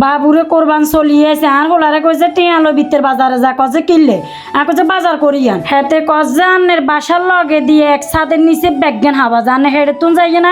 বাবুরে কোরবান চলিয়েছে আর হোলারে কইছে টিয়ালো বিত্তের বাজারে যা কজে কিনলে আর কজে বাজার করিয়ান হেতে কজে আন্নের বাসার লগে দিয়ে এক ছাদের নিচে ব্যাগেন হাবা জানে হেডে তুন যাই না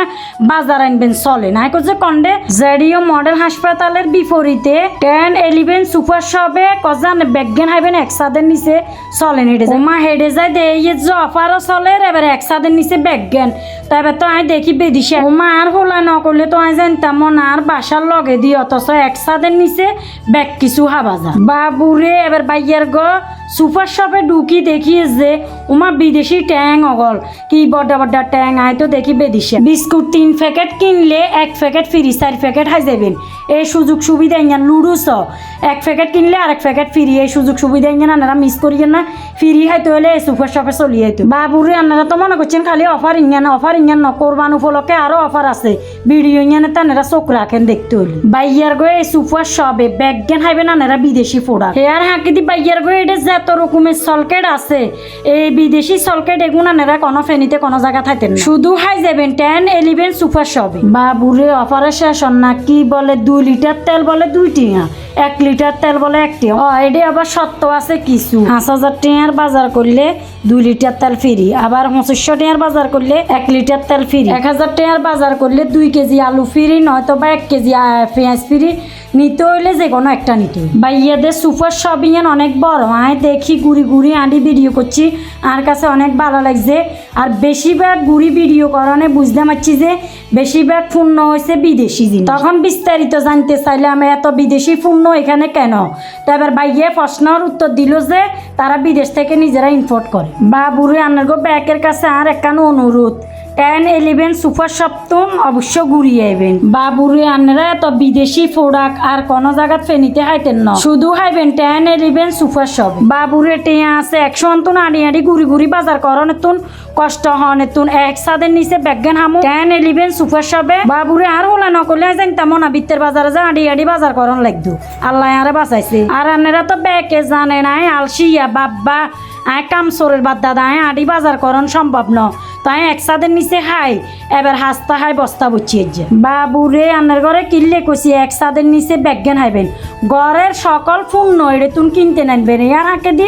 বাজার আনবেন চলে না কজে কন্ডে জেডিও মডেল হাসপাতালের বিপরীতে 10-11 সুপার শপে কজে আন্নে ব্যাগেন হাইবেন এক ছাদের নিচে চলেন হেডে যায় মা হেডে যায় দে ইয়ে যে অফারও চলে এবার এক ছাদের নিচে ব্যাগেন তারপর তো আমি দেখি বেদিছে মা আর হোলা ন করলে তো আমি জানতাম মন আর বাসার লগে দিয়ে অথচ এক ছাদের নিচে ব্যাগ কিছু হাবা যা বাবুরে এবার বাইয়ার গো সুপার শপে ঢুকি দেখি যে উমা বিদেশি ট্যাং অগল কি বড়া বড়া ট্যাং আয় তো দেখি বেদিছে বিস্কুট 3 প্যাকেট কিনলে 1 প্যাকেট ফ্রি 4 প্যাকেট হাই যাবেন এই সুযোগ সুবিধা ইয়া লুডুস 1 প্যাকেট কিনলে আরেক প্যাকেট ফ্রি এই সুযোগ সুবিধা ইয়া আপনারা মিস করিয়েন না ফ্রি হাইতে হলে এই সুপার শপে চলি আইতো বাবুরে আপনারা তো মনে করছেন খালি অফার ইয়া না কোরবান উপলক্ষে আরো অফার আছে ভিডিও ইয়া না তারা চোখ রাখেন দেখতে হলে বাইয়ার গো এই সুপার শপে ব্যাগ গেন হাইবেন আপনারা বিদেশি প্রোডাক্ট হেয়ার হাঁকি দি বাইয়ার গো এটা যত রকমের সলকেট আছে এই বিদেশি সলকেট এগুলো আপনারা কোনো ফেনিতে কোনো জায়গা থাকেন না শুধু হাই যাবেন 10-11 সুপার শপে বাবুরে অফারের শেষ না কি বলে 2 লিটার তেল বলে 2 টিয়া 1 লিটার তেল বলে 1 টিয়া এটা আবার সত্য আছে কিছু 5,000 টিয়ার বাজার করলে 2 লিটার তেল ফ্রি আবার 2500 টিয়ার বাজার করলে 1 লিটার তেল ফ্রি 1000 টিয়ার বাজার করলে 2 কেজি আলু ফ্রি নয়তো বা 1 কেজি পেঁয়াজ ফ্রি নিতে হইলে যে কোনো একটা নিতে বাইয়াদের সুপার শপিং অনেক বড় আমি দেখি ঘুরি ঘুরি আঁটি ভিডিও করছি আর কাছে অনেক ভালো লাগছে আর বেশিরভাগ ঘুরি ভিডিও করানে বুঝতে পারছি যে বেশিরভাগ পণ্য হয়েছে বিদেশি জিনিস তখন বিস্তারিত জানতে চাইলে আমি এত বিদেশি পণ্য এখানে কেন তারপর বাইয়ে প্রশ্নের উত্তর দিল যে তারা বিদেশ থেকে নিজেরা ইম্পোর্ট করে বাবুরে আনার গো ব্যাকের কাছে আর একখান অনুরোধ 10-11 সুপার শপতুন অবশ্য ঘুরিয়ে আইবেন বাবুরে আনরা এত বিদেশি প্রোডাক্ট আর কোনো জায়গা ফেনিতে হাইতেন না শুধু হাইবেন 10-11 সুপার শপ বাবুরে টিয়া আছে 100 আন্তুন আড়ি আড়ি ঘুরি ঘুরি বাজার করনেতুন কষ্ট হনেতুন এক ছাদের নিচে ব্যাগেন হামু 10-11 সুপার শপে বাবুরে আর হলা নকলে জানতাম না বিত্তের বাজারে যা আড়ি আড়ি বাজার করন লাগতো আল্লাহ আরে বাঁচাইছে আর আনেরা তো ব্যাকে জানে নাই আলসিয়া বাব্বা আয় কামসরের বাদ দাদা আয় আড়ি বাজার করন সম্ভব ন তাই এক ছাদের নিচে হাই এবার হাস্তা হাই বস্তা বুঝিয়ে বাবুরে আন্নার ঘরে কিনলে কষি এক ছাদের নিচে ব্যাগেন হাইবেন ঘরের সকল পণ্য এটা তুন কিনতে নানবেন ইয়ার আঁকে দি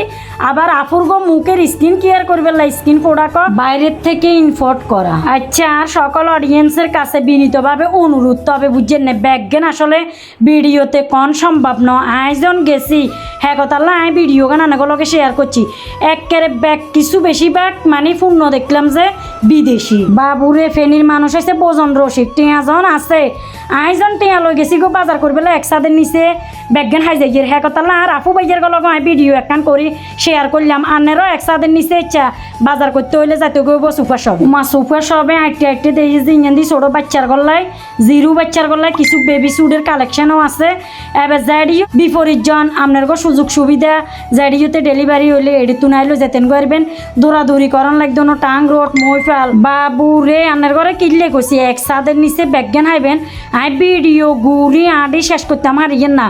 আবার আফুর গো মুখের স্কিন কেয়ার করবে স্কিন প্রোডাক্ট বাইরের থেকে ইম্পোর্ট করা আচ্ছা আর সকল অডিয়েন্সের কাছে বিনীতভাবে অনুরোধ তবে বুঝছেন না ব্যাগেন আসলে ভিডিওতে কন সম্ভব ন আয়োজন গেছি হ্যাঁ কথা আমি ভিডিও গান আনাগুলোকে শেয়ার করছি একেবারে ব্যাগ কিছু বেশি ব্যাগ মানে পণ্য দেখলাম যে বিদেশি বাবুরে ফেনীর মানুষ আছে বোজন রসিক টিয়াজন আছে আইজন টিয়া লই গেছি গো বাজার করবে এক ছাদের নিচে ব্যাগেন হাই যাই হ্যাঁ কথা আর আপু বাইয়ের গেল ভিডিও একখান করি শেয়ার করলাম আনেরও এক ছাদের নিচে ইচ্ছা বাজার করতে হইলে যাতে গো সুপার শপ মা সুপার শপে আইটে দেখি যে ইঞ্জান দি ছোট বাচ্চার গল্লায় জিরো বাচ্চার গল্লায় কিছু বেবি সুডের কালেকশনও আছে এবার জাডিও বিপরীত জন আপনার গো সুযোগ সুবিধা জাডিওতে ডেলিভারি হইলে এডি তুনাইলো যেতেন করবেন দৌড়াদৌড়ি করন লাগতো না টাং রোড মইফাল বাবুরে আনার ঘরে কিনলে কইছি এক ছাদের নিচে ব্যাগেন হাইবেন আই ভিডিও ঘুরি আডি শেষ করতাম হারিয়েন না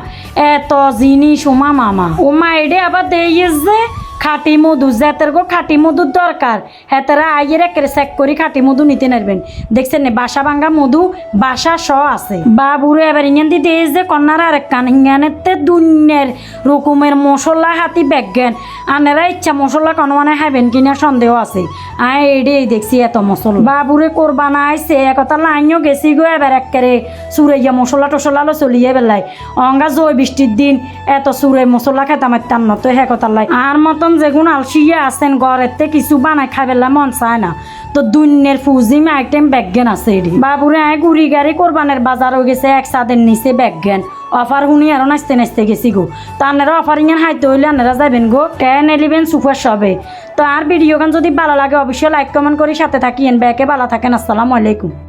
এত জিনিস ওমা মামা ওমা এডে আবার দেইয়ে যে খাটি মধু যাতের গো খাটি মধুর দরকার হেতারা আইয়ের একেবারে চেক করি খাটি মধু নিতে নারবেন দেখছেন না বাসা ভাঙ্গা মধু বাসা শ আছে বাবুরে এবার ইঙ্গান দিতে যে কন্যার আর কান ইঙ্গানেতে দুনিয়ার রকমের মশলা হাতি ব্যাগেন আনেরা ইচ্ছা মশলা কোনো মানে খাইবেন কিনা সন্দেহ আছে আয় এডেই দেখছি এত মশলা বাবুরে কোরবানা আইছে একথা লাইনও গেছি গো এবার একেবারে সুরাইয়া মশলা টসলা চলিয়ে বেলায় অঙ্গা জয় বৃষ্টির দিন এত সুরে মশলা খেতাম মারতাম না তো হ্যাঁ কথা লাই আর মতন যেগুন আলসিয়া আছেন ঘরেতে কিছু বানাই খাইবেলা মন চায় না তো দুনিয়ার ফুজিম আইটেম ব্যাগেন আছে এডি বাবুরে আয় গুড়ি গাড়ি কোরবানের বাজার হয়ে গেছে এক ছাদের নিচে ব্যাগেন অফার শুনি আরো নাচতে নাচতে গেছি গো তো আপনারা অফার ইঙ্গান হাইতে হইলে আপনারা যাবেন গো 10-11 সুপার শপে তো আর ভিডিও গান যদি ভালো লাগে অবশ্যই লাইক কমেন্ট করে সাথে থাকিয়েন ব্যাকে ভালো থাকেন আসসালামু আলাইকুম।